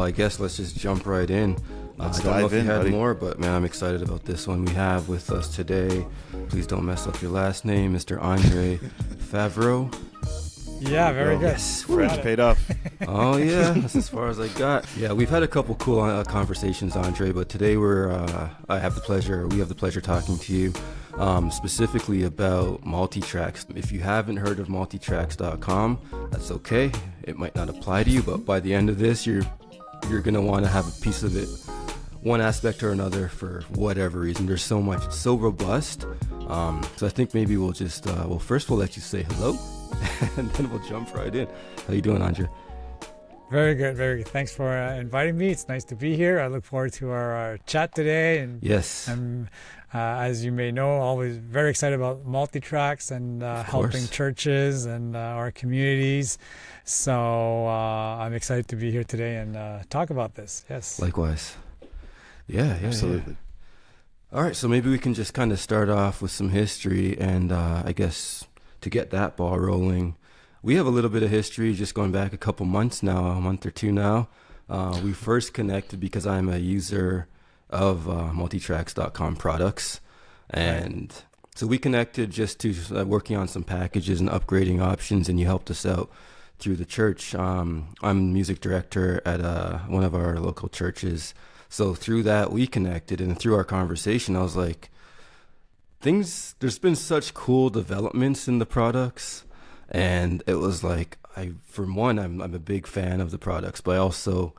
I guess let's just jump right in. Let's I don't know dive if you in, had buddy. more, but man, I'm excited about this one. We have with us today, please don't mess up your last name, Mr. Andre Favreau. Yeah, very good. Yes. French paid off. Oh yeah, that's as far as I got. Yeah, we've had a couple cool conversations, Andre, but today we have the pleasure talking to you specifically about Multitracks. If you haven't heard of Multitracks.com, that's okay. It might not apply to you, but by the end of this, you're gonna want to have a piece of it, one aspect or another, for whatever reason. There's so much, it's so robust. So I think maybe we'll just first we'll let you say hello, and then we'll jump right in. How you doing, Andre? Very good, very good. Thanks for inviting me. It's nice to be here. I look forward to our chat today. And Yes. I'm, as you may know, always very excited about Multitracks and helping churches and our communities. So I'm excited to be here today and talk about this. Yes. Likewise. Yeah, Absolutely. Yeah. All right, so maybe we can just kind of start off with some history, and I guess to get that ball rolling, we have a little bit of history just going back a couple months now, a month or two now. We first connected because I'm a user of Multitracks.com products, and so we connected just to working on some packages and upgrading options, and you helped us out through the church. I'm music director at one of our local churches. So through that, we connected, and through our conversation, I was like, there's been such cool developments in the products. And it was like, I'm a big fan of the products, but I also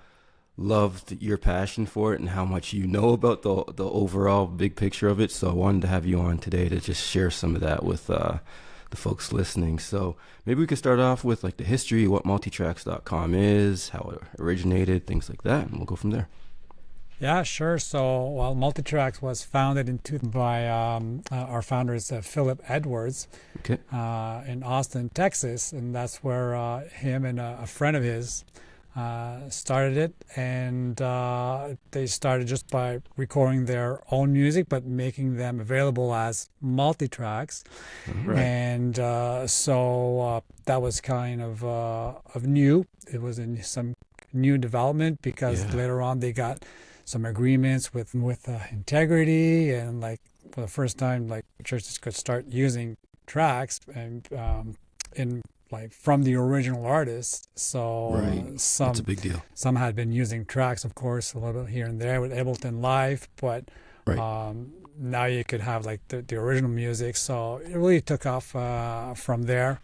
loved your passion for it and how much you know about the overall big picture of it. So I wanted to have you on today to just share some of that with the folks listening. So maybe we could start off with like the history, what Multitracks.com is, how it originated, things like that, and we'll go from there. Yeah, sure. So, Multitracks was founded by our founder is Philip Edwards Okay. in Austin, Texas, and that's where him and a friend of his started it. And they started just by recording their own music, but making them available as multi-tracks. Right. And so that was kind of new. It was in some new development because later on they got some agreements with Integrity, and like for the first time, like churches could start using tracks and in like from the original artist. So That's a big deal. some had been using tracks, of course, a little bit here and there with Ableton Live, but now you could have like the original music. So it really took off from there,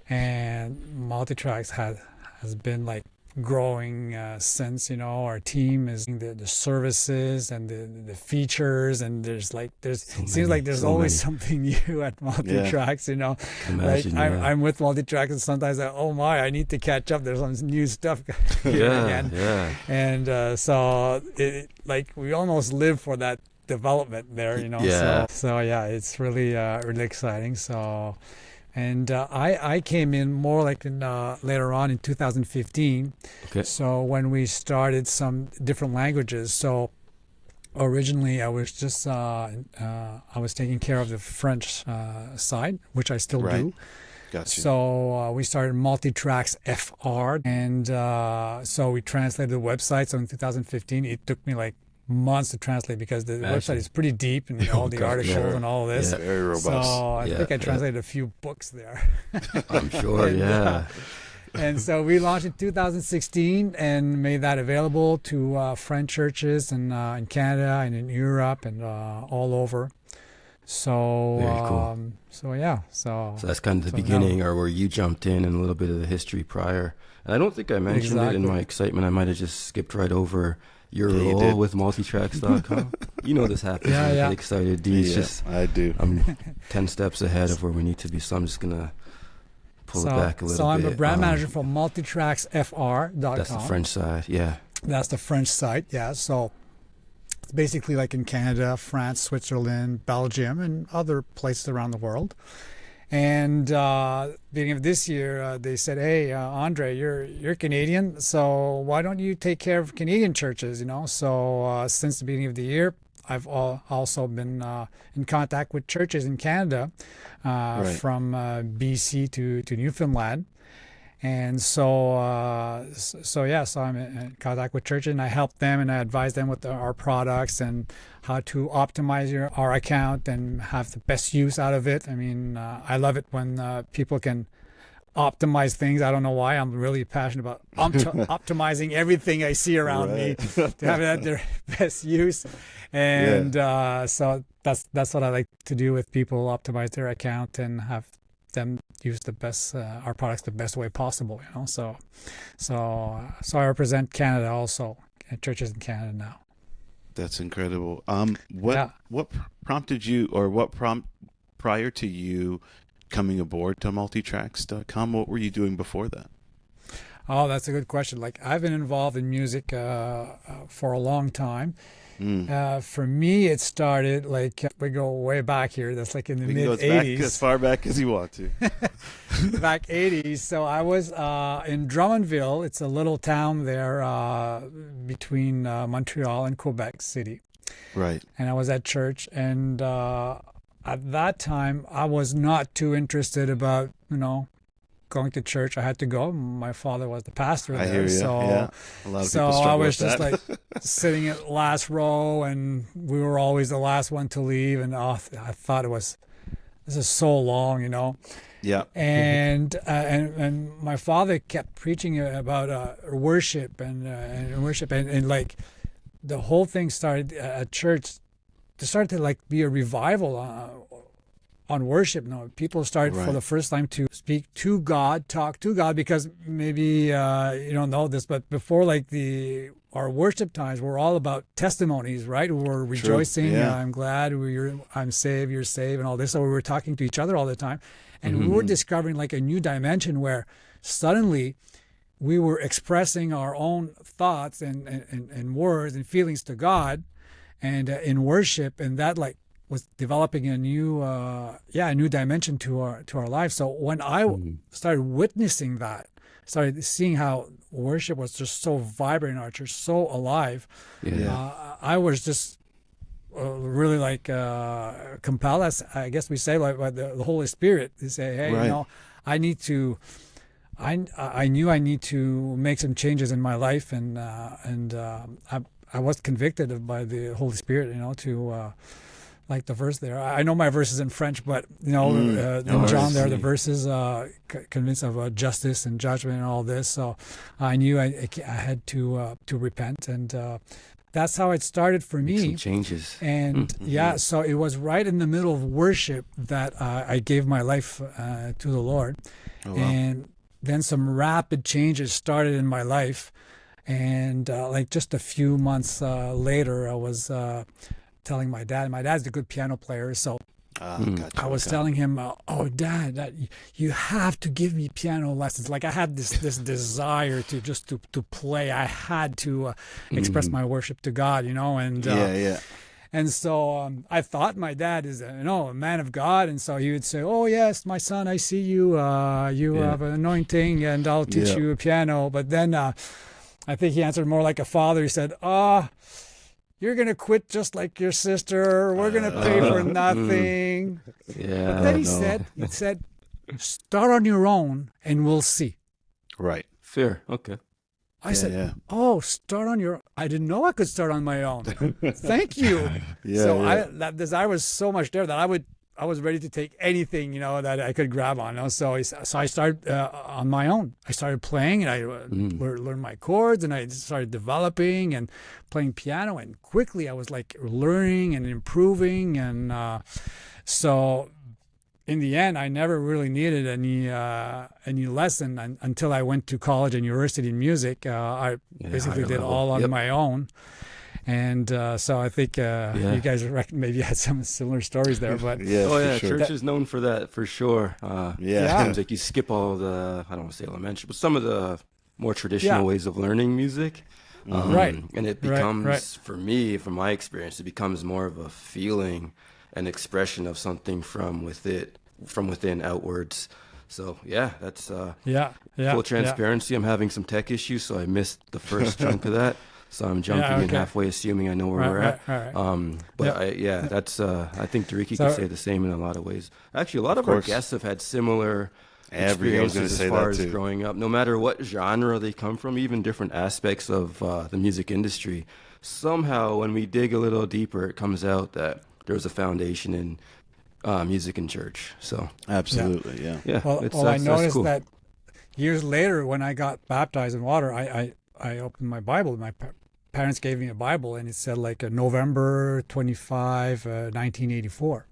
and Multitracks has been like growing since. Our team is the services and the features, and seems like there's always something new at Multitracks. Imagine, I'm with Multitracks, and sometimes I need to catch up. There's some new stuff Yeah. and so we almost live for that development there. So it's really really exciting. So. And I came in more like later on in 2015. Okay. So when we started some different languages. So originally I was just I was taking care of the French side, which I still do. Gotcha. So we started Multitracks FR, and so we translated the website. So in 2015, it took me like months to translate because the website is pretty deep and all the articles and all this. Yeah, very robust. So I think I translated a few books there. I'm sure, And so we launched in 2016 and made that available to French churches in Canada and in Europe and all over. So very cool. So that's kind of the beginning, or where you jumped in, and a little bit of the history prior. And I don't think I mentioned it in my excitement. I might have just skipped right over your role with Multitracks.com. This happens. I get excited. I do. I'm 10 steps ahead of where we need to be, so I'm just going to pull it back a little bit. So I'm a brand manager for MultitracksFR.com. That's the French side, yeah. That's the French site, yeah. So it's basically like in Canada, France, Switzerland, Belgium, and other places around the world. And beginning of this year, they said, "Hey, Andre, you're Canadian, so why don't you take care of Canadian churches?" So since the beginning of the year, I've also been in contact with churches in Canada, from BC to Newfoundland, And so I'm in contact with churches, and I help them and I advise them with our products and how to optimize our account and have the best use out of it. I mean, I love it when people can optimize things. I don't know why. I'm really passionate about optimizing everything I see around me to have it at their best use. And so that's what I like to do with people: optimize their account and have them use the best our products the best way possible. So I represent Canada also, churches in Canada now. That's incredible. What prompted you, or prior to you coming aboard to multitracks.com, what were you doing before that? Oh, that's a good question. Like, I've been involved in music for a long time. For me, it started we go way back here. That's like in the mid 80s. As far back as you want to. Back 80s. So I was in Drummondville. It's a little town there between Montreal and Quebec City. Right. And I was at church, and at that time, I was not too interested about, going to church. I had to go. My father was the pastor there. I hear you. So, yeah. A lot of people struggle I was with just that. like sitting at last row, and we were always the last one to leave. And I thought this is so long, Yeah. And my father kept preaching about worship and worship, and like the whole thing started at church. There started to be a revival on worship. People started for the first time to speak to God, talk to God, because maybe you don't know this, but before our worship times were all about testimonies, right? We were rejoicing. Yeah. I'm glad I'm saved, you're saved, and all this. So we were talking to each other all the time, and we were discovering a new dimension where suddenly we were expressing our own thoughts and words and feelings to God, and in worship, and that was developing a new dimension to our lives. So when I started witnessing that, started seeing how worship was just so vibrant in our church, so alive, I was just really compelled, as I guess we say, by the Holy Spirit, to say, hey, I need to. I knew I need to make some changes in my life, and I was convicted by the Holy Spirit, to like the verse there. I know my verses in French, but in John there, the verses convinced of justice and judgment and all this. So I knew I had to repent, and that's how it started for me. Some changes. And so it was right in the middle of worship that I gave my life to the Lord. Oh, wow. And then some rapid changes started in my life. And just a few months later, I was telling my dad. My dad's a good piano player, so I was telling him, "Oh, Dad, you have to give me piano lessons." Like, I had this desire to play. I had to express my worship to God, and And so I thought my dad is a man of God, and so he would say, "Oh yes, my son, I see you. You have an anointing, and I'll teach you piano." But then I think he answered more like a father. He said, "You're going to quit just like your sister. We're going to pay for nothing." Yeah. But then he said, "Start on your own and we'll see." Right. Fair. Okay. I said, "Oh, start on your." I didn't know I could start on my own. Thank you. That desire was so much there that I was ready to take anything, that I could grab on. So I started on my own. I started playing, and I learned my chords, and I started developing and playing piano. And quickly, I was learning and improving. And so, in the end, I never really needed any lesson until I went to college and university in music. I basically did all on my own. And so I think you guys maybe had some similar stories there, but sure. Church is known for that for sure. It seems like you skip all the, I don't want to say elementary, but some of the more traditional ways of learning music. Right. And it becomes, for me, from my experience, it becomes more of a feeling, an expression of something from within outwards. So that's full transparency. I'm having some tech issues, so I missed the first chunk of that. So I'm jumping in halfway, assuming I know where we're at. Right. That's I think Dariki could say the same in a lot of ways. Actually, a lot of our guests have had similar experiences as far as growing up, no matter what genre they come from, even different aspects of the music industry. Somehow, when we dig a little deeper, it comes out that there was a foundation in music in church. So absolutely, yeah. Well, I noticed cool. that years later, when I got baptized in water, I opened my Bible. My parents gave me a Bible, and it said like November 25, 1984.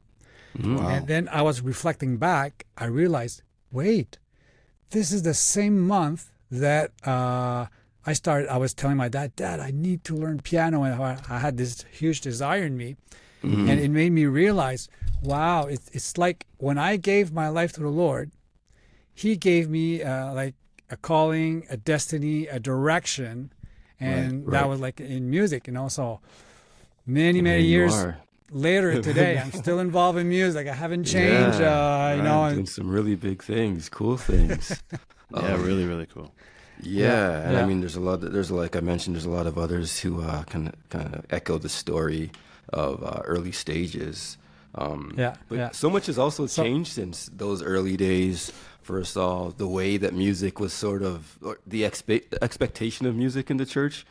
Wow. And then I was reflecting back. I realized, wait, this is the same month that I was telling my dad, I need to learn piano. And I had this huge desire in me. Mm-hmm. And it made me realize, wow, it's like when I gave my life to the Lord, He gave me like a calling, a destiny, a direction. And that was like in music, So many years later today, I'm still involved in music. I haven't changed, doing some really big things, cool things. Really, really cool. And I mean, there's like I mentioned, there's a lot of others who kind of echo the story of early stages. But so much has also changed since those early days for us all. The way that music was sort of, the expectation of music in the church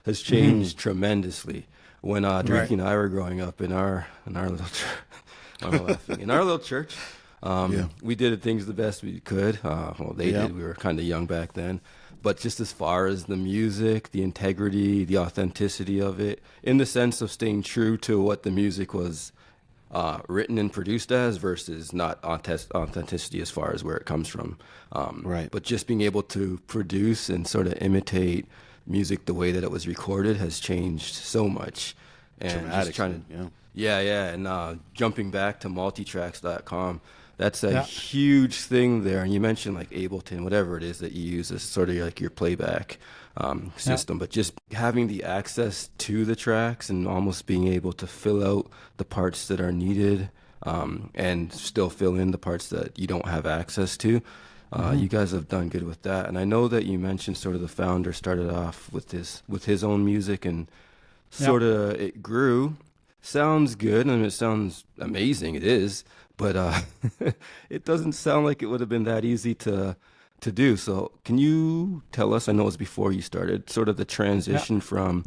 has changed tremendously. When Drake and I were growing up in our little church, in our little church, we did things the best we could. They did. We were kind of young back then. But just as far as the music, the integrity, the authenticity of it, in the sense of staying true to what the music was written and produced as versus not authenticity as far as where it comes from. But just being able to produce and sort of imitate music the way that it was recorded has changed so much. And just trying to, and jumping back to multitracks.com, that's a huge thing there. And you mentioned like Ableton, whatever it is that you use as sort of like your playback system, but just having the access to the tracks and almost being able to fill out the parts that are needed and still fill in the parts that you don't have access to. You guys have done good with that. And I know that you mentioned sort of the founder started off with his own music and sort of it grew. Sounds good. I mean, it sounds amazing. It is. But it doesn't sound like it would have been that easy to do. So can you tell us, I know it was before you started, sort of the transition from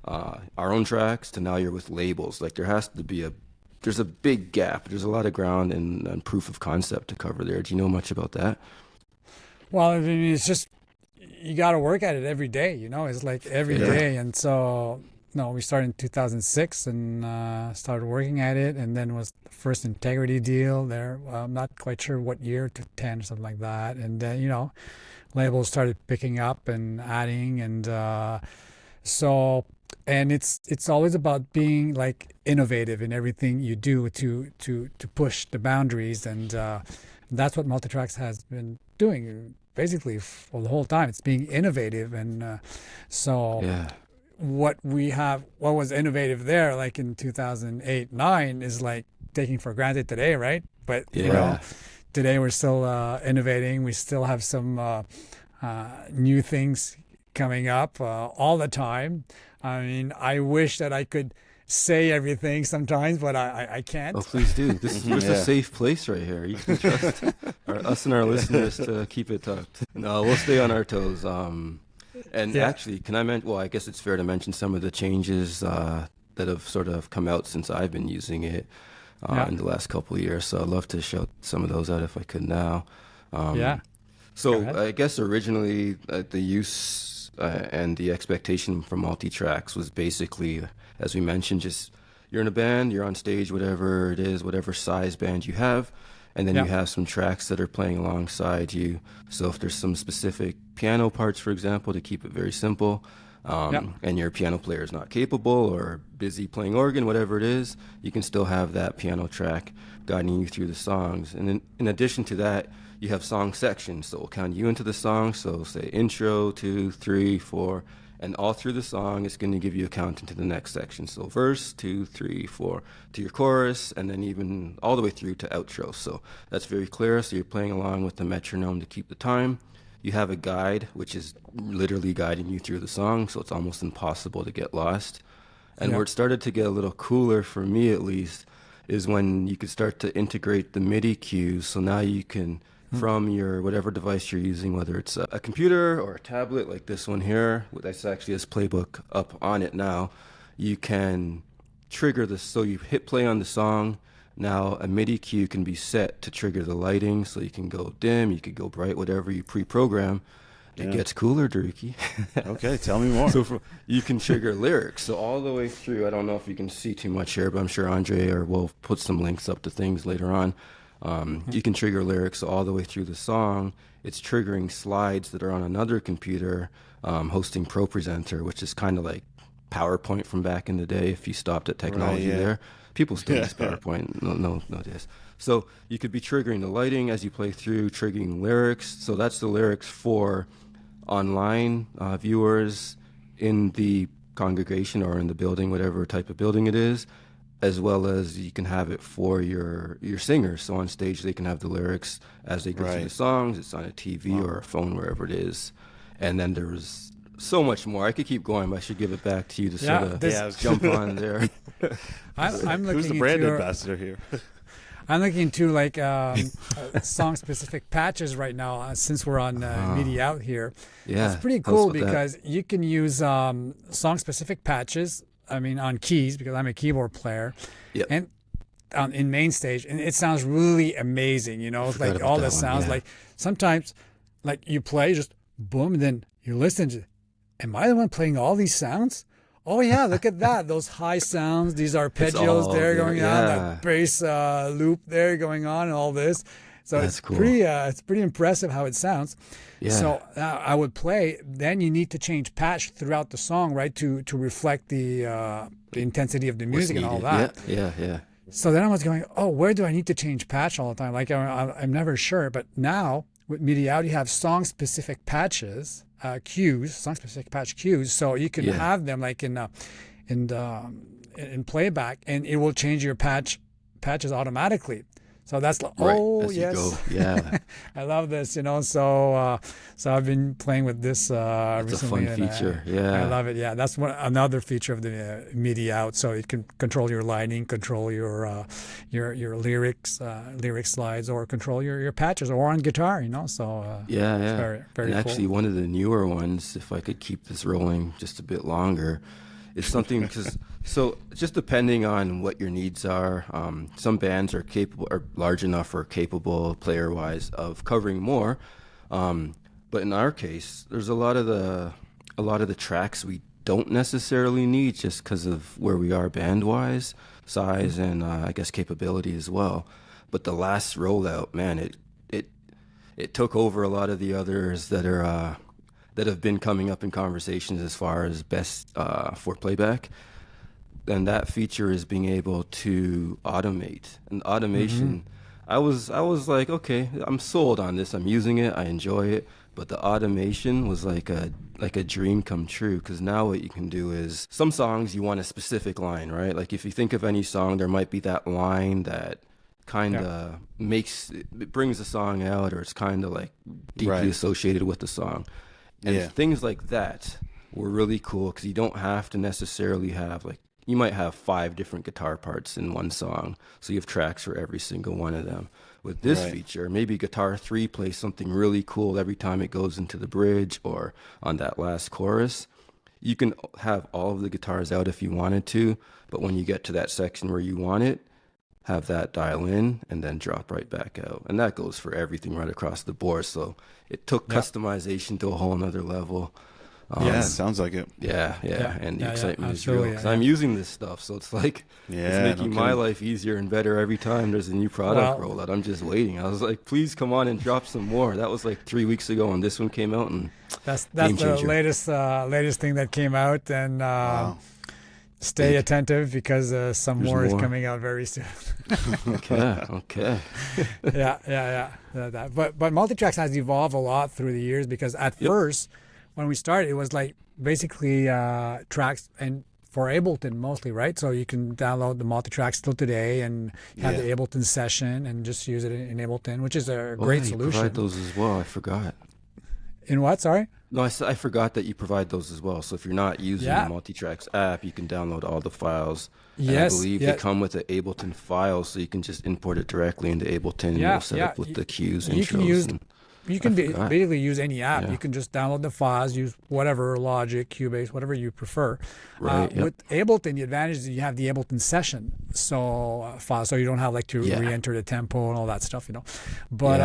our own tracks to now you're with labels. Like there's a big gap. There's a lot of ground and proof of concept to cover there. Do you know much about that? Well, I mean, it's just, you got to work at it every day, It's like every day. And so, we started in 2006 and started working at it. And then was the first Integrity deal there. I'm not quite sure what year, to 10 or something like that. And then, labels started picking up and adding. And and it's always about being like innovative in everything you do to push the boundaries, and that's what Multitracks has been doing basically for the whole time. It's being innovative, and what was innovative there, like in 2008-9, is like taking for granted today, right? But today we're still innovating. We still have some new things coming up all the time. I mean, I wish that I could say everything sometimes, but I can't. Oh, please do. This is a safe place right here. You can trust us and our listeners to keep it tucked. No, we'll stay on our toes. Actually, can I mention? Well, I guess it's fair to mention some of the changes that have sort of come out since I've been using it in the last couple of years. So I'd love to shout some of those out if I could now. So I guess originally the use and the expectation from Multitracks was basically, as we mentioned, just you're in a band, you're on stage, whatever it is, whatever size band you have, and then you have some tracks that are playing alongside you. So if there's some specific piano parts, for example, to keep it very simple, and your piano player is not capable or busy playing organ, whatever it is, you can still have that piano track guiding you through the songs. And in addition to that, you have song sections, so we'll count you into the song. So say intro, 2, 3, 4, and all through the song, it's going to give you a count into the next section. So verse, 2, 3, 4, to your chorus, and then even all the way through to outro. So that's very clear. So you're playing along with the metronome to keep the time. You have a guide, which is literally guiding you through the song, so it's almost impossible to get lost. And where it started to get a little cooler, for me at least, is when you could start to integrate the MIDI cues. So now you can from your whatever device you're using, whether it's a computer or a tablet like this one here. That's actually this playbook up on it now. You can trigger this. So you hit play on the song. Now a MIDI cue can be set to trigger the lighting. So you can go dim, you could go bright, whatever you pre-program. It gets cooler, Druki. Okay, tell me more. So you can trigger lyrics. So all the way through, I don't know if you can see too much here, but I'm sure Andre or we'll put some links up to things later on. You can trigger lyrics all the way through the song. It's triggering slides that are on another computer, hosting ProPresenter, which is kind of like PowerPoint from back in the day. If you stopped at technology there, people still use PowerPoint. No, this. So you could be triggering the lighting as you play through, triggering lyrics. So that's the lyrics for online viewers in the congregation or in the building, whatever type of building it is, as well as you can have it for your singers. So on stage, they can have the lyrics as they go through the songs. It's on a TV or a phone, wherever it is. And then there's so much more. I could keep going, but I should give it back to you to sort of jump on there. I'm looking Who's the brand ambassador here? I'm looking into like song-specific patches right now since we're on MIDI out here. Yeah, it's pretty cool because you can use song-specific patches. I mean, on keys, because I'm a keyboard player, and in main stage, and it sounds really amazing. You know, like all the sounds. Like sometimes, like you play just boom, and then you listen to, am I the one playing all these sounds? Oh yeah, look at that! Those high sounds, these arpeggios there going on, that bass loop there going on, and all this. So it's cool. It's pretty impressive how it sounds. Yeah. So I would play. Then you need to change patch throughout the song, right, to reflect the intensity of the music and all that. Yeah. So then I was going, oh, where do I need to change patch all the time? Like I'm never sure. But now with MIDI out, you have song-specific patches, cues, song-specific patch cues. So you can have them like in playback, and it will change your patches automatically. So that's like, yeah. I love this, you know. So I've been playing with this recently. It's a fun feature. I love it. Yeah, that's another feature of the MIDI out. So it can control your lighting, control your lyrics, lyric slides, or control your patches, or on guitar, you know. So it's very, very and cool. Actually, one of the newer ones, if I could keep this rolling just a bit longer, is something because. So just depending on what your needs are, some bands are large enough or capable player-wise of covering more. But in our case, there's a lot of the tracks we don't necessarily need just because of where we are band-wise, size, and I guess capability as well. But the last rollout, man, it took over a lot of the others that have been coming up in conversations as far as best for playback. And that feature is being able to automate. And automation, I was like, okay, I'm sold on this. I'm using it. I enjoy it. But the automation was like a dream come true, because now what you can do is, some songs you want a specific line, right? Like if you think of any song, there might be that line that kind of it brings the song out, or it's kind of like deeply associated with the song. And things like that were really cool, because you don't have to necessarily have you might have 5 different guitar parts in one song, so you have tracks for every single one of them. With this feature, maybe guitar 3 plays something really cool every time it goes into the bridge or on that last chorus. You can have all of the guitars out if you wanted to, but when you get to that section where you want it, have that dial in and then drop right back out. And that goes for everything right across the board. So it took customization to a whole nother level. Sounds like it. And the excitement is real. I'm using this stuff, so it's like it's making my life easier and better every time there's a new product roll out. I'm just waiting. I was like, please come on and drop some more. That was like 3 weeks ago, and this one came out, and that's the latest thing that came out. And stay attentive, because some more is coming out very soon. Okay. But Multitracks has evolved a lot through the years, because at first, when we started, it was like basically tracks and for Ableton mostly, right? So you can download the Multitracks still today and have the Ableton session and just use it in Ableton, which is a great solution. You provide those as well. I forgot. In what? Sorry. No, I forgot that you provide those as well. So if you're not using the Multitracks app, you can download all the files. And I believe they come with the Ableton file, so you can just import it directly into Ableton. Yeah, and set up with the cues, you intros. Can use. You can basically use any app. Yeah. You can just download the files, use whatever, Logic, Cubase, whatever you prefer. Right. With Ableton, the advantage is you have the Ableton session file, so you don't have like to re-enter the tempo and all that stuff, But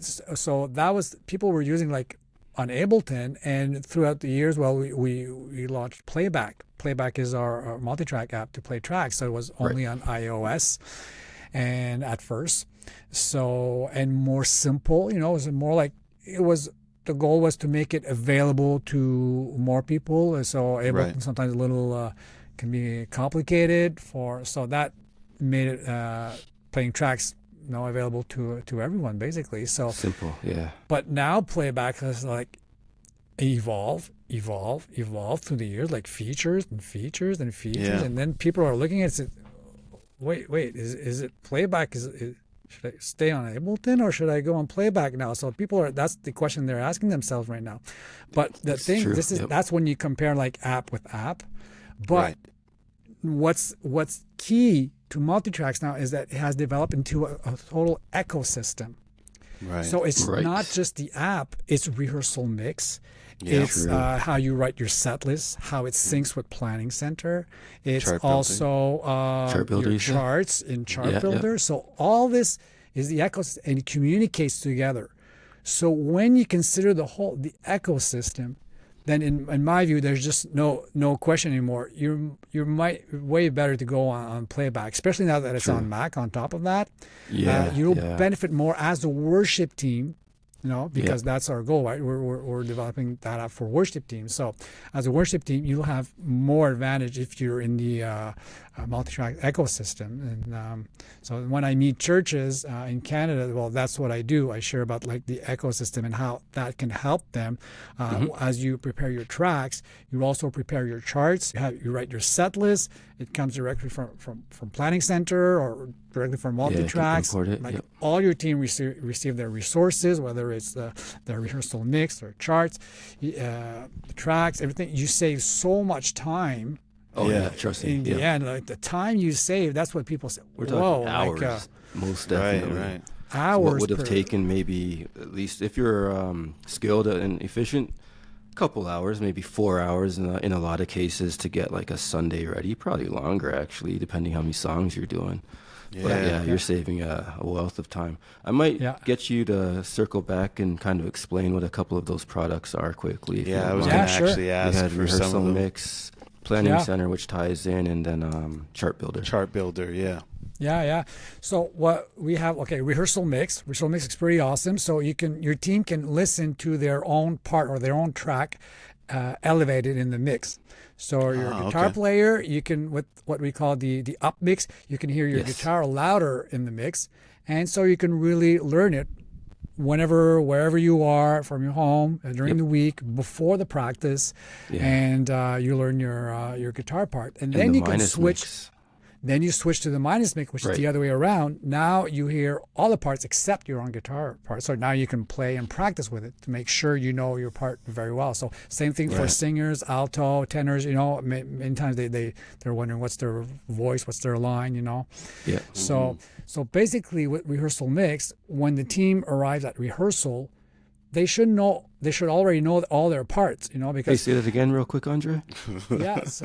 so that was, people were using like on Ableton, and throughout the years, we launched Playback. Playback is our multi-track app to play tracks. So it was only on iOS, and at first. So, and more simple, it was more like, the goal was to make it available to more people. So Ableton sometimes a little can be complicated so that made it playing tracks available to everyone basically. So simple, yeah. But now Playback has like evolve through the years, like features, and then people are looking at it. Wait, is it Playback? Should I stay on Ableton or should I go on Playback now? So that's the question they're asking themselves right now. But the thing, that's when you compare like app with app. But what's key to Multitracks now is that it has developed into a total ecosystem. Right. So it's not just the app, it's rehearsal mix. It's how you write your set list, how it syncs with Planning Center. It's also your charts in Chart Builder. So all this is the ecosystem, and it communicates together. So when you consider the ecosystem, then in my view, there's just no question anymore. You're way better to go on Playback, especially now that it's on Mac on top of that. You'll benefit more as a worship team. Because that's our goal, right? We're developing that app for worship teams. So as a worship team, you'll have more advantage if you're in the multi-track ecosystem. And so when I meet churches in Canada, well, that's what I do. I share about like the ecosystem and how that can help them. As you prepare your tracks, you also prepare your charts. You write your set list. It comes directly from Planning Center or directly from Multitracks. All your team receive their resources, whether it's their rehearsal mix or charts, the tracks, everything. You save so much time. Trust me. In the end, like the time you save, that's what people say. We're talking hours, most definitely. Right. Hours. So what would have taken maybe, at least if you're skilled and efficient, a couple hours, maybe 4 hours in a lot of cases to get like a Sunday ready. Probably longer actually, depending how many songs you're doing. But you're saving a wealth of time. I might get you to circle back and kind of explain what a couple of those products are quickly. I was going to actually ask. We had for Rehearsal some of them. Mix, Planning Center, which ties in, and then Chart Builder. Chart Builder, Yeah. So what we have, Rehearsal Mix. Rehearsal Mix is pretty awesome. So your team can listen to their own part or their own track elevated in the mix. So your guitar player, you can, with what we call the up mix, you can hear your guitar louder in the mix. And so you can really learn it wherever you are, from your home, during the week, before the practice, and you learn your guitar part. And then you can switch. Mix. Then you switch to the minus mix, which is the other way around. Now you hear all the parts except your own guitar part. So now you can play and practice with it to make sure you know your part very well. So same thing for singers, alto, tenors. Many times they're wondering what's their voice, what's their line. Yeah. So basically with Rehearsal Mix, when the team arrives at rehearsal, they should already know all their parts, because... Hey, say that again real quick, Andre. Yes.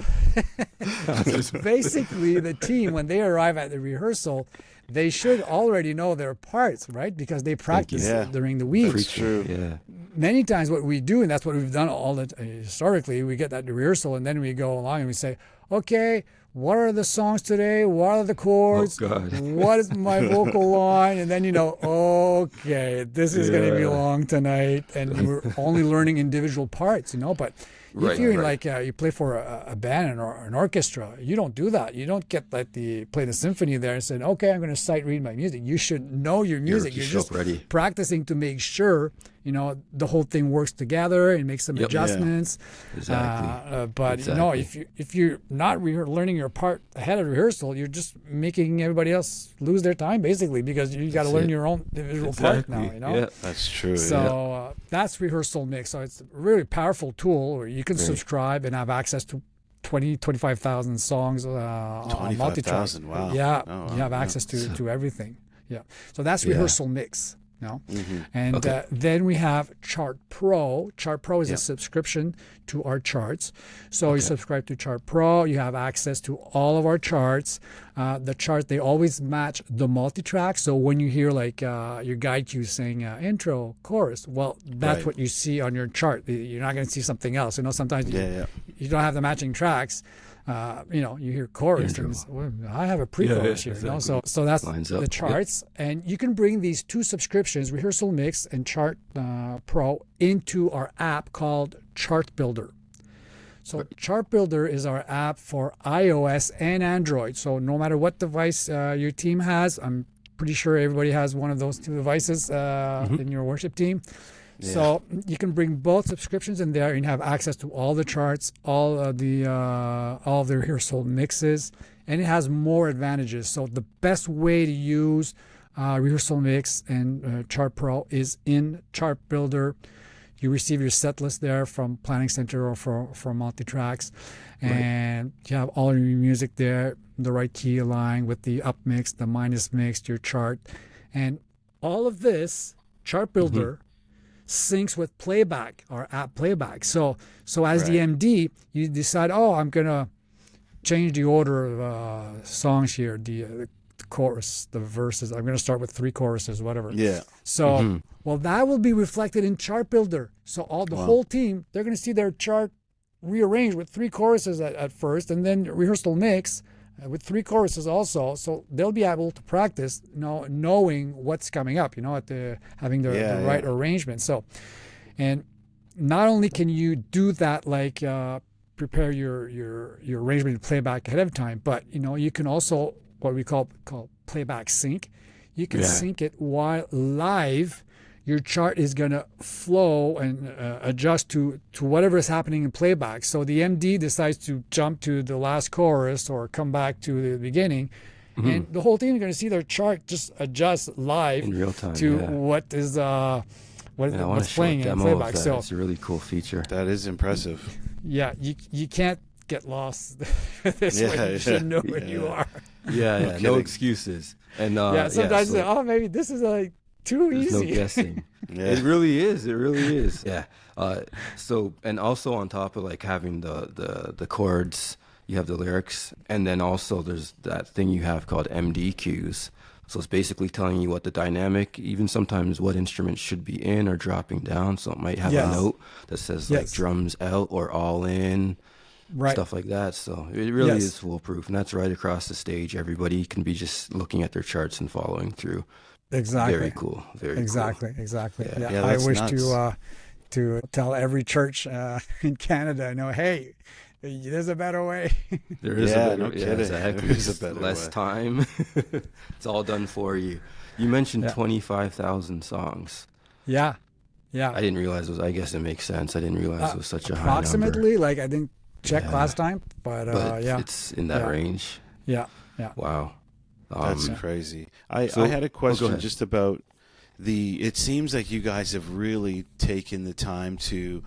Basically, the team, when they arrive at the rehearsal, they should already know their parts, right? Because they practice during the week. True. Yeah. Many times what we do, and that's what we've done historically, we get that rehearsal and then we go along and we say, okay, what are the songs today? What are the chords? Oh, God. What is my vocal line? And then okay, this is going to be long tonight. And we're only learning individual parts, But if you're you play for a band or an orchestra, you don't do that. You don't get play the symphony there and say, okay, I'm going to sight read my music. You should know your music. You're just ready. Practicing to make sure the whole thing works together and make some adjustments. Exactly. But if you're not learning your part ahead of rehearsal, you're just making everybody else lose their time basically, because you got to learn your own individual part now. Yeah, that's true. So that's Rehearsal Mix. So it's a really powerful tool where you can subscribe and have access to 25,000 songs on multi-track. Wow. Yeah, wow. you have access to everything. Yeah. So that's Rehearsal Mix. And then we have Chart Pro. Chart Pro is a subscription to our charts. So you subscribe to Chart Pro, you have access to all of our charts. The charts, they always match the multi-track. So when you hear like your guide cue saying intro, chorus, well, that's what you see on your chart. You're not going to see something else. Sometimes you don't have the matching tracks. You hear chorus, and I have a pre-chorus here. Exactly. So that's the charts, and you can bring these two subscriptions, Rehearsal Mix and Chart Pro, into our app called Chart Builder. So Chart Builder is our app for iOS and Android. So no matter what device your team has, I'm pretty sure everybody has one of those two devices in your worship team. Yeah. So you can bring both subscriptions in there and have access to all the charts, all of the rehearsal mixes, and it has more advantages. So the best way to use Rehearsal Mix and Chart Pro is in Chart Builder. You receive your set list there from Planning Center or from Multitracks, and you have all your music there, the right key aligned with the up mix, the minus mix, your chart, and all of this Chart Builder syncs with playback or app playback. So as the MD, you decide, I'm gonna change the order of songs here, the chorus, the verses. I'm gonna start with 3 choruses, whatever. Yeah. So well, that will be reflected in Chart Builder. So the whole team, they're gonna see their chart rearranged with 3 choruses at first, and then Rehearsal Mix with 3 choruses also. So they'll be able to practice, knowing what's coming up, having the right arrangement. So, and not only can you do that, like prepare your arrangement and playback ahead of time, but you can also what we call playback sync. You can sync it while live. Your chart is going to flow and adjust to whatever is happening in playback. So the MD decides to jump to the last chorus or come back to the beginning, and the whole team is going to see their chart just adjust live in real time to what is what's playing in playback. So it's a really cool feature. That is impressive. Yeah, you can't get lost this way. You should know where you are. No excuses. And sometimes maybe this is too easy. No guessing. It really is. Yeah. So, and also on top of like having the chords, you have the lyrics, and then also there's that thing you have called MD cues. So it's basically telling you what the dynamic, even sometimes what instruments should be in or dropping down. So it might have a note that says like drums out or all in, stuff like that. So it really is foolproof, and that's right across the stage. Everybody can be just looking at their charts and following through. Exactly. Very cool. Exactly. Yeah, I wish nuts. to tell every church in Canada, hey, there's a better way. There is a better no kidding. Exactly. There is a better less way. time. It's all done for you. You mentioned 25,000 songs. Yeah. I didn't realize I guess it makes sense. I didn't realize it was such a high number. Approximately, like I didn't check last time, but it's in that range. Yeah. Wow. That's crazy. I had a question just about it seems like you guys have really taken the time to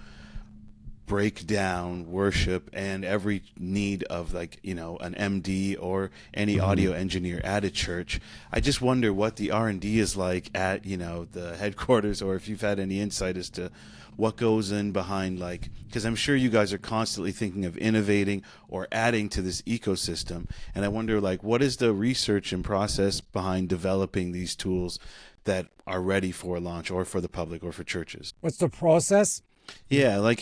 break down worship and every need of an MD or any audio engineer at a church. I just wonder what the R&D is like at, the headquarters, or if you've had any insight as to what goes in behind, because I'm sure you guys are constantly thinking of innovating or adding to this ecosystem. And I wonder, what is the research and process behind developing these tools that are ready for launch or for the public or for churches? What's the process? Yeah,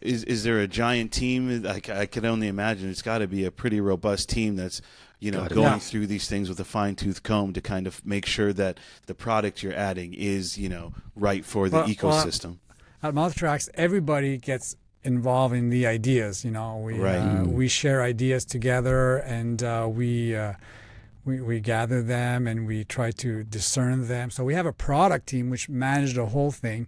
is there a giant team? I can only imagine it's got to be a pretty robust team that's going through these things with a fine-tooth comb to kind of make sure that the product you're adding is right for the ecosystem. At Multitracks, everybody gets involved in the ideas. We share ideas together, and we we gather them and we try to discern them. So we have a product team which managed the whole thing.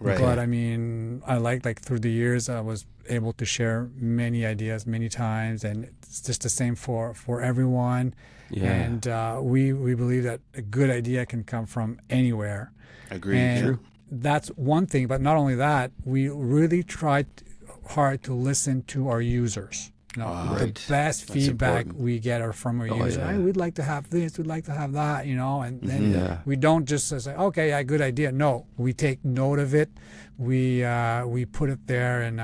Right. But I mean, I like through the years, I was able to share many ideas many times, and it's just the same for everyone. Yeah. And we believe that a good idea can come from anywhere. Agreed. And True. That's one thing. But not only that, we really tried hard to listen to our users. The best feedback we get are from our users. Yeah. Hey, we'd like to have this, we'd like to have that, and then we don't just say, okay, yeah, good idea. No, we take note of it. We put it there, and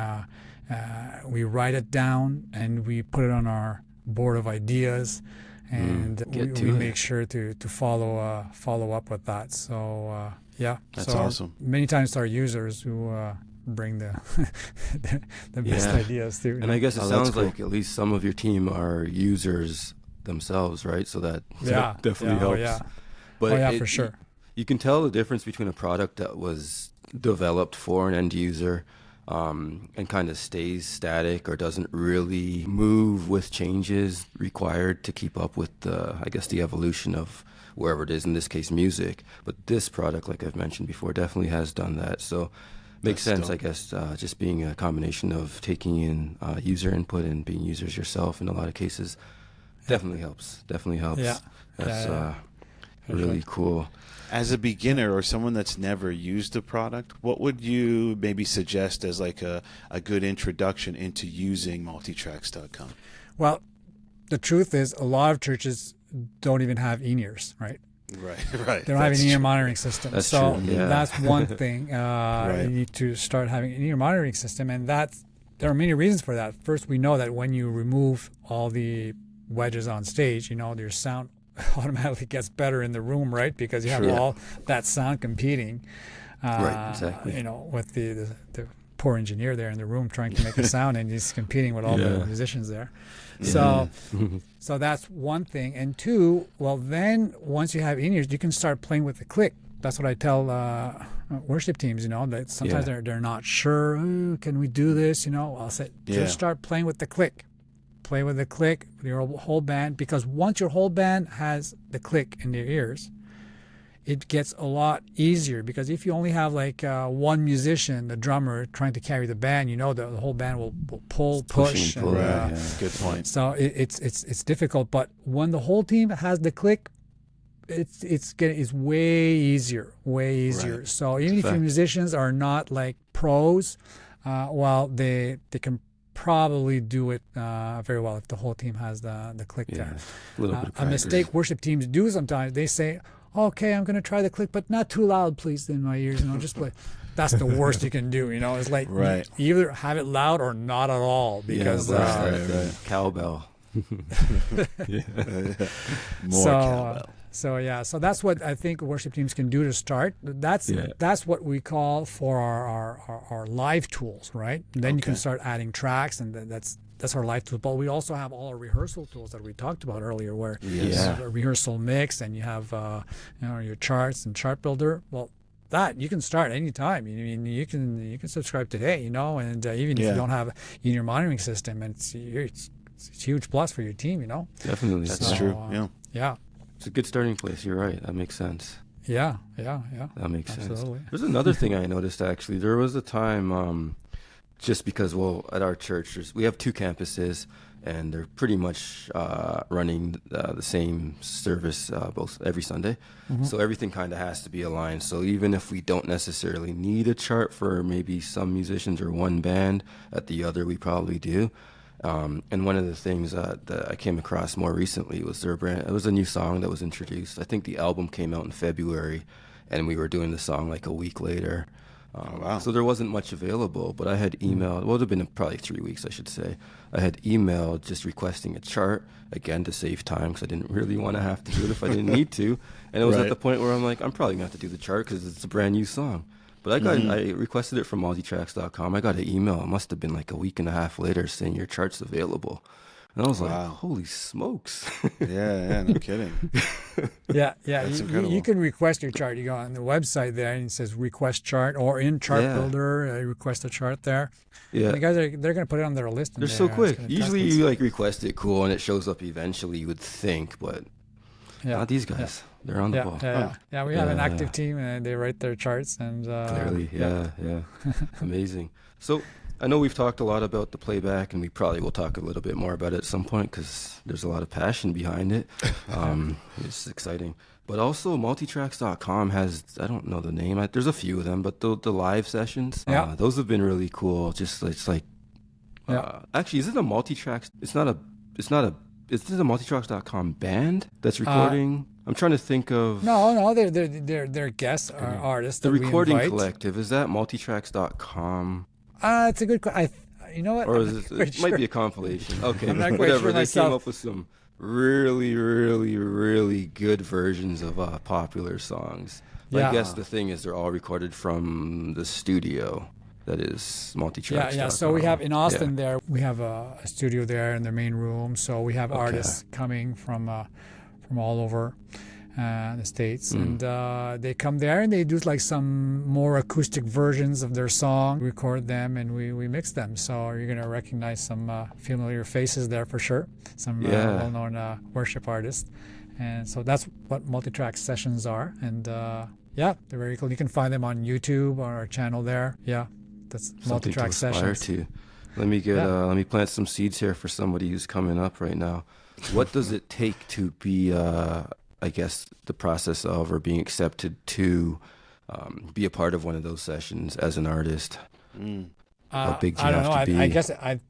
we write it down, and we put it on our board of ideas, and we make sure to follow up with that. So that's awesome. Many times our users who bring the best ideas through. And I guess it sounds like at least some of your team are users themselves, right? So that definitely helps. But for sure. You can tell the difference between a product that was developed for an end user and kind of stays static or doesn't really move with changes required to keep up with the evolution of wherever it is, in this case music. But this product, like I've mentioned before, definitely has done that. So makes sense, I guess, just being a combination of taking in user input and being users yourself in a lot of cases definitely helps. Yeah. That's really cool. As a beginner or someone that's never used a product, what would you maybe suggest as like a good introduction into using Multitracks.com? Well, the truth is a lot of churches don't even have in-ears, right? Right. They don't have an in-ear monitoring system. That's so true. Yeah. That's one thing. You need to start having an in-ear monitoring system, and there are many reasons for that. First, we know that when you remove all the wedges on stage, your sound automatically gets better in the room, right? Because you have all that sound competing. Right, exactly. With the poor engineer there in the room trying to make a sound, and he's competing with all the musicians there. So that's one thing. And two, well, then once you have in-ears, you can start playing with the click. That's what I tell worship teams, that sometimes they're not sure, can we do this? I'll say, just start playing with the click. Play with the click with your whole band, because once your whole band has the click in their ears, it gets a lot easier. Because if you only have one musician, the drummer, trying to carry the band, the whole band will pull, push. Good point. So it's difficult. But when the whole team has the click, it's way easier. Right. So even if your musicians are not like pros, they can probably do it very well if the whole team has the click there. A mistake worship teams do sometimes, they say, okay, I'm going to try the click, but not too loud, please, in my ears. Just play. That's the worst you can do. It's like you either have it loud or not at all, because cowbell. More cowbell. So that's what I think worship teams can do to start. That's what we call for our live tools, right? And then you can start adding tracks, and that's our live tool. But we also have all our rehearsal tools that we talked about earlier, where you have a rehearsal mix, and you have your charts and chart builder. Well, that you can start anytime. You can subscribe today, and even if you don't have in your monitoring system, and it's a huge plus for your team, Definitely, that's true. Yeah. It's a good starting place. You're right. That makes sense. Yeah. That makes Absolutely. sense. There's another thing I noticed, actually. There was a time, just because, at our church, we have 2 campuses, and they're pretty much running the same service both every Sunday. Mm-hmm. So everything kind of has to be aligned. So even if we don't necessarily need a chart for maybe some musicians or one band, at the other we probably do. And one of the things that I came across more recently was it was a new song that was introduced. I think the album came out in February, and we were doing the song like a week later. So there wasn't much available, but I had emailed, it would have been probably 3 weeks, I should say. I had emailed just requesting a chart, again, to save time, because I didn't really want to have to do it if I didn't need to. And it was at the point where I'm like, I'm probably going to have to do the chart because it's a brand new song. But I requested it from Multitracks.com. I got an email. It must have been like a week and a half later saying your chart's available. And I was like, holy smokes. Yeah, no kidding. Yeah. That's incredible. You can request your chart. You go on the website there and it says request chart, or in Chart Builder, request a chart there. Yeah. And the guys they're going to put it on their list. They're so quick. Usually you request it, cool, and it shows up eventually, you would think, but Not these guys. They're on the ball. Yeah. We have an active team, and they write their charts. And clearly, yeah. Amazing. So I know we've talked a lot about the playback, and we probably will talk a little bit more about it at some point because there's a lot of passion behind it. It's exciting. But also, multitracks.com has, I don't know the name, there's a few of them, but the live sessions, those have been really cool. Just, it's like, actually, is it a Multitracks? Is this a multitracks.com band that's recording? I'm trying to think of. No, they're guest artists. The Recording Collective, is that multitracks.com? It's a good question. You know what? Or it might be a compilation. Okay, I'm not whatever. Sure they myself. Came up with some really, really, really good versions of popular songs. I guess the thing is they're all recorded from the studio that is Multitracks. Yeah. So we have in Austin there, we have a studio there in their main room. So we have artists coming from all over the States. And they come there and they do like some more acoustic versions of their song, record them, and we mix them. So you're going to recognize some familiar faces there for sure, some well-known worship artists. And so that's what Multitrack sessions are. And they're very cool. You can find them on YouTube or our channel there. Yeah, that's something Multitrack to aspire sessions. To. Let me plant some seeds here for somebody who's coming up right now. What does it take to be I guess the process of or being accepted to be a part of one of those sessions as an artist? How big do you have to be? I guess I'm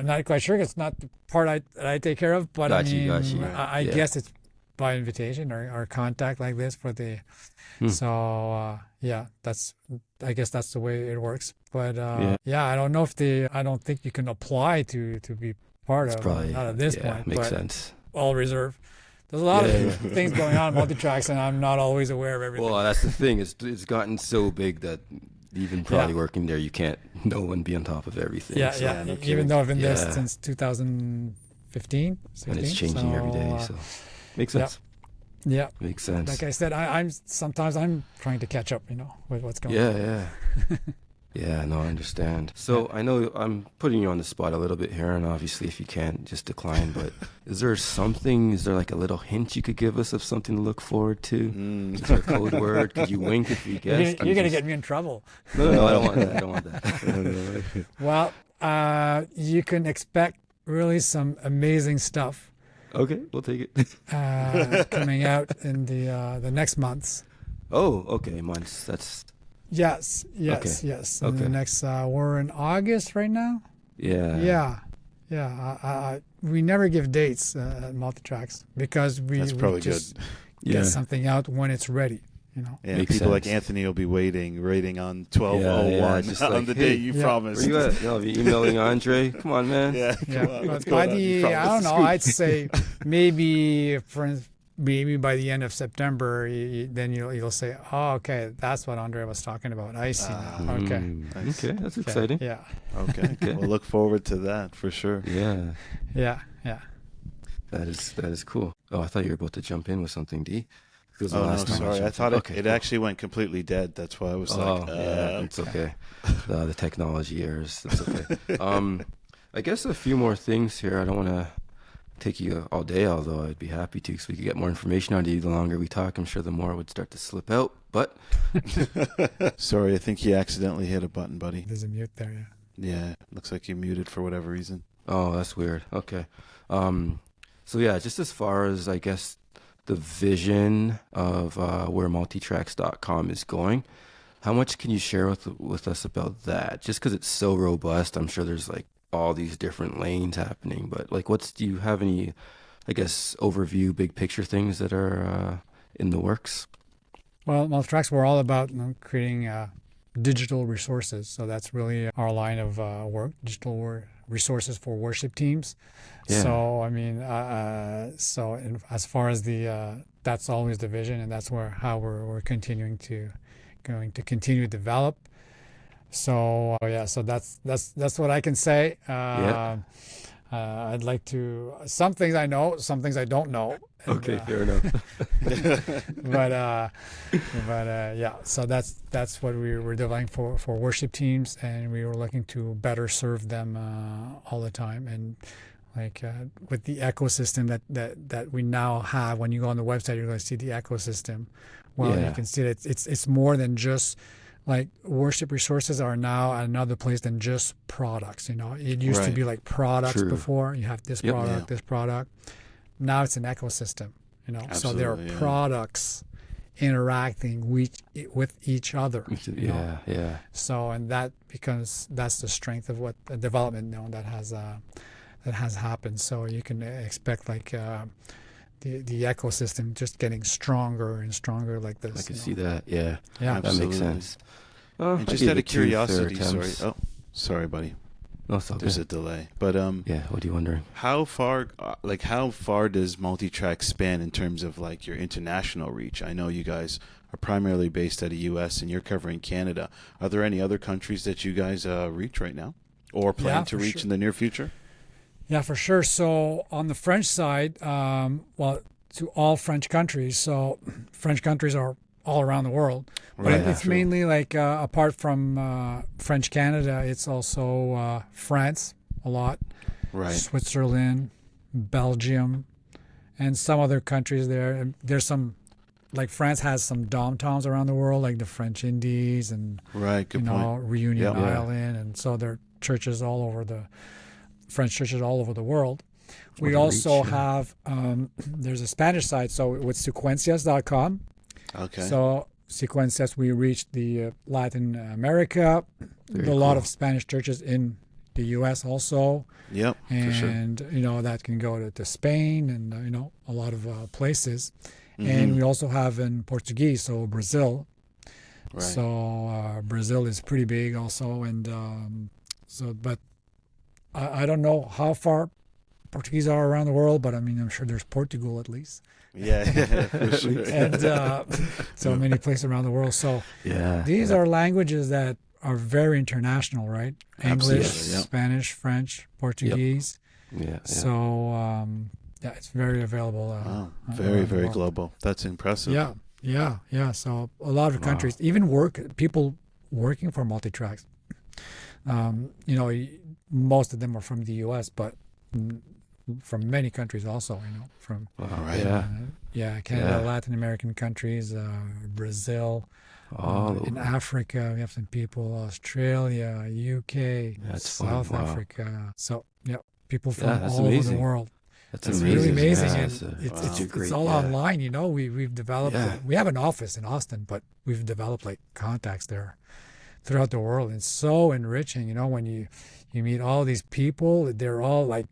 not quite sure. It's not the part I take care of, but Got you. I guess it's by invitation or contact like this for the. So I guess that's the way it works. But I don't know I don't think you can apply to be part of. Probably, not at this point. Makes sense. All reserve. There's a lot of things going on in Multitracks, and I'm not always aware of everything. Well, that's the thing. It's gotten so big that even probably working there, you can't know and be on top of everything. Even though I've been there since 2015, 16, and it's changing every day. So makes sense. Yeah, makes sense. Like I said, I'm sometimes trying to catch up, with what's going on. Yeah. Yeah, no, I understand. So I know I'm putting you on the spot a little bit here, and obviously if you can't, just decline. But is there like a little hint you could give us of something to look forward to? Is there a code word? Could you wink if you guess? You're going to get me in trouble. No, I don't want that. Well, you can expect really some amazing stuff. Okay, we'll take it. Coming out in the next months. Oh, okay, months. That's... Yes. In the next, we're in August right now. Yeah. We never give dates at Multitracks because we just get something out when it's ready. And people sense. Like Anthony will be waiting on 12:01 on the day you promised. Where you at? Be emailing Andre. Come on, man. But by I don't know. I'd say maybe by the end of September, then you'll say, "Oh, okay, that's what Andre was talking about. I see now." Okay, nice. Okay, that's exciting. Yeah. Okay, we'll look forward to that for sure. Yeah. That is cool. Oh, I thought you were about to jump in with something, D. Sorry. I thought it actually went completely dead. That's why I was it's okay. The technology errors. It's okay. I guess a few more things here. I don't want to take you all day, although I'd be happy to, because we could get more information out of you. The longer we talk, I'm sure the more would start to slip out. But sorry, I think you accidentally hit a button, buddy. There's a mute there. Yeah, looks like you muted for whatever reason. Oh, that's weird. Okay. So yeah, just as far as I guess the vision of where multitracks.com is going, how much can you share with us about that? Just because it's so robust, I'm sure there's like all these different lanes happening, but like do you have any, I guess, overview, big picture things that are in the works? Well, Multitracks, we're all about creating digital resources. So that's really our line of work, digital resources for worship teams. Yeah. So, I mean, as far as that's always the vision, and that's how we're going to continue to develop. So so that's what I can say. I'd like to, some things I know, some things I don't know. Okay, fair enough. but so that's what we're developing for worship teams, and we were looking to better serve them all the time. And like with the ecosystem that we now have. When you go on the website, you're going to see the ecosystem. Well, you can see that it's more than just like worship resources are now another place than just products. You know, it used to be like products before. You have this product, this product. Now it's an ecosystem. You know, Absolutely, so there are products interacting with each other. Yeah. So, and that's the strength of what the development that has happened. So you can expect like the ecosystem just getting stronger and stronger like this. I can see that. Yeah. Absolutely. That makes sense. And just out of curiosity, sorry, buddy. No, it's okay. There's a delay, but what are you wondering? How far does Multitrack span in terms of like your international reach? I know you guys are primarily based out of U.S. and you're covering Canada. Are there any other countries that you guys reach right now, or plan to reach in the near future? Yeah, for sure. So on the French side, to all French countries. So French countries are all around the world. But it's mainly like apart from French Canada, it's also France a lot, Switzerland, Belgium, and some other countries there. And there's some, like France has some dom-toms around the world, like the French Indies and Reunion Island, and so there are churches all over French churches all over the world. We also have there's a Spanish side, so with Sequencias.com. Okay. So Sequencias, we reached the Latin America. There are a lot of Spanish churches in the U.S. also. Yep, and, for sure. And, that can go to Spain and, a lot of places. Mm-hmm. And we also have in Portuguese, so Brazil. Right. So Brazil is pretty big also. And but I don't know how far Portuguese are around the world, but I mean, I'm sure there's Portugal at least. Yeah, for sure. And so many places around the world. So these are languages that are very international, right? English, Spanish, French, Portuguese. Yeah. So it's very available. Very, very global. That's impressive. Yeah. So a lot of countries, even people working for Multitracks. Most of them are from the U.S., but from many countries also, from Canada, Latin American countries, Brazil, in Africa, we have some people, Australia, UK, South Africa. So, people from all over the world. That's really amazing. Yeah. It's all online, we've developed, we have an office in Austin, but we've developed like contacts there throughout the world. It's so enriching, when you meet all these people, they're all like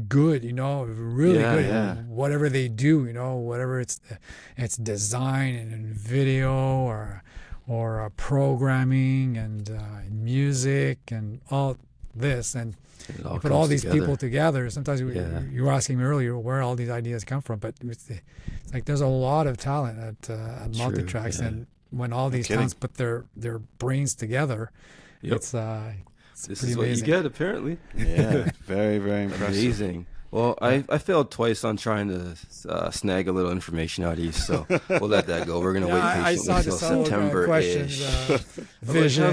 good, really good. Yeah. Whatever they do, whatever it's design and video or programming and music and all this, and you put all these people together. Sometimes you were asking me earlier where all these ideas come from, but it's like there's a lot of talent at Multitracks, and when all these talents put their brains together, it's this is what you get, apparently. Yeah, very, very impressive. Amazing. Well, I failed twice on trying to snag a little information out of you, so we'll let that go. We're going to wait patiently until September-ish. How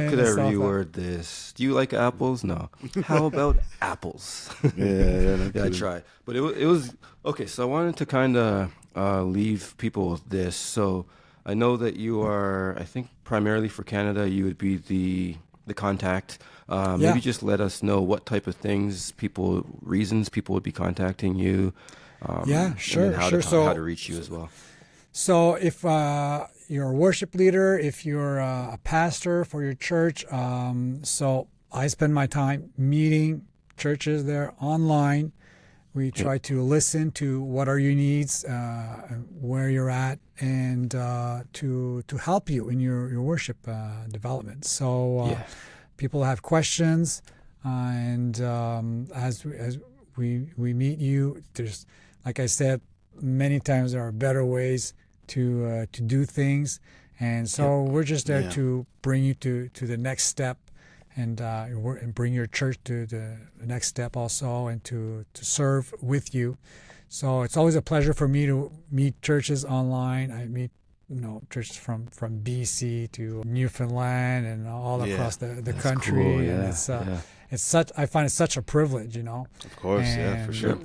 could I reword this? Do you like apples? No. How about apples? Yeah, I tried. But it was... Okay, so I wanted to kind of leave people with this. So I know that you are, I think, primarily for Canada, you would be the contact. Maybe just let us know what type of reasons people would be contacting you. Sure. How to reach you as well. So if you're a worship leader, if you're a pastor for your church, so I spend my time meeting churches there online. We try to listen to what are your needs, where you're at, and to help you in your worship development. So people have questions, and as we meet you, there's, like I said, many times there are better ways to do things, and so we're just there to bring you to the next step. And bring your church to the next step also, and to serve with you. So it's always a pleasure for me to meet churches online. I meet churches from BC to Newfoundland and all across the country. Cool. And I find it such a privilege, Of course, yeah, for sure.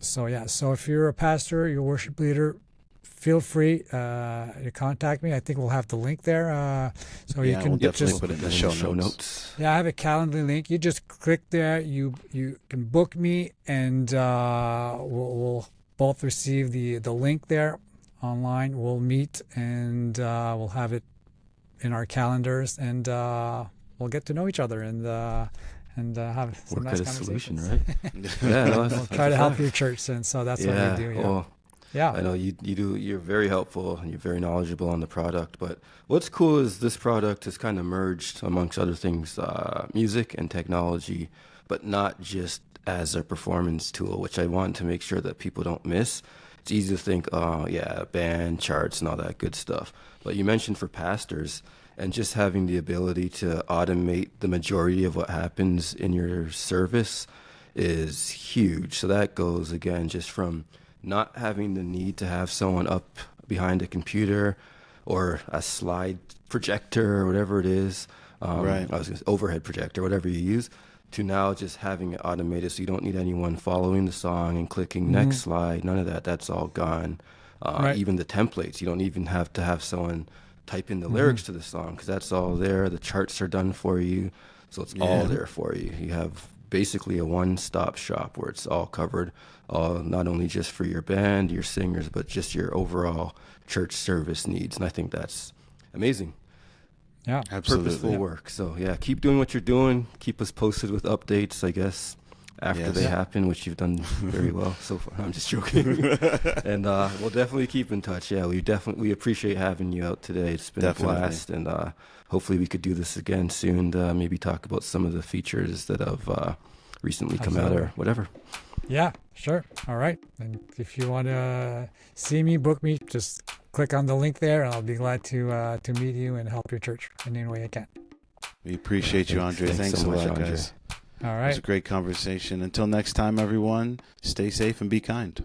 So if you're a pastor, you're a worship leader, feel free to contact me. I think we'll have the link there. So you can we'll definitely just put it in the show notes. Yeah, I have a Calendly link. You just click there. You can book me, and we'll both receive the link there online. We'll meet, and we'll have it in our calendars, and we'll get to know each other and have some nice conversations. Solution, right? We'll try to help your church, and so that's what we do. Well, I know you do. You're very helpful and you're very knowledgeable on the product. But what's cool is this product has kind of merged, amongst other things, music and technology, but not just as a performance tool, which I want to make sure that people don't miss. It's easy to think, band charts and all that good stuff. But you mentioned for pastors, and just having the ability to automate the majority of what happens in your service is huge. So that goes, again, just from not having the need to have someone up behind a computer or a slide projector or whatever it is, overhead projector, whatever you use, to now just having it automated so you don't need anyone following the song and clicking next slide. None of that. That's all gone. Even the templates, you don't even have to have someone type in the lyrics to the song because that's all there. The charts are done for you. So it's all there for you. You have basically a one-stop shop where it's all covered, not only just for your band, your singers, but just your overall church service needs. And I think that's amazing. Yeah, absolutely. Purposeful work. So keep doing what you're doing. Keep us posted with updates, I guess, after they happen, which you've done very well so far. I'm just joking. And we'll definitely keep in touch. Yeah, we appreciate having you out today. It's been a blast, and hopefully we could do this again soon to maybe talk about some of the features that have recently come out or whatever. Yeah, sure. All right. And if you want to see me, book me, just click on the link there, and I'll be glad to meet you and help your church in any way I can. We appreciate you, Andre. Thanks so much, guys. All right. It was a great conversation. Until next time, everyone, stay safe and be kind.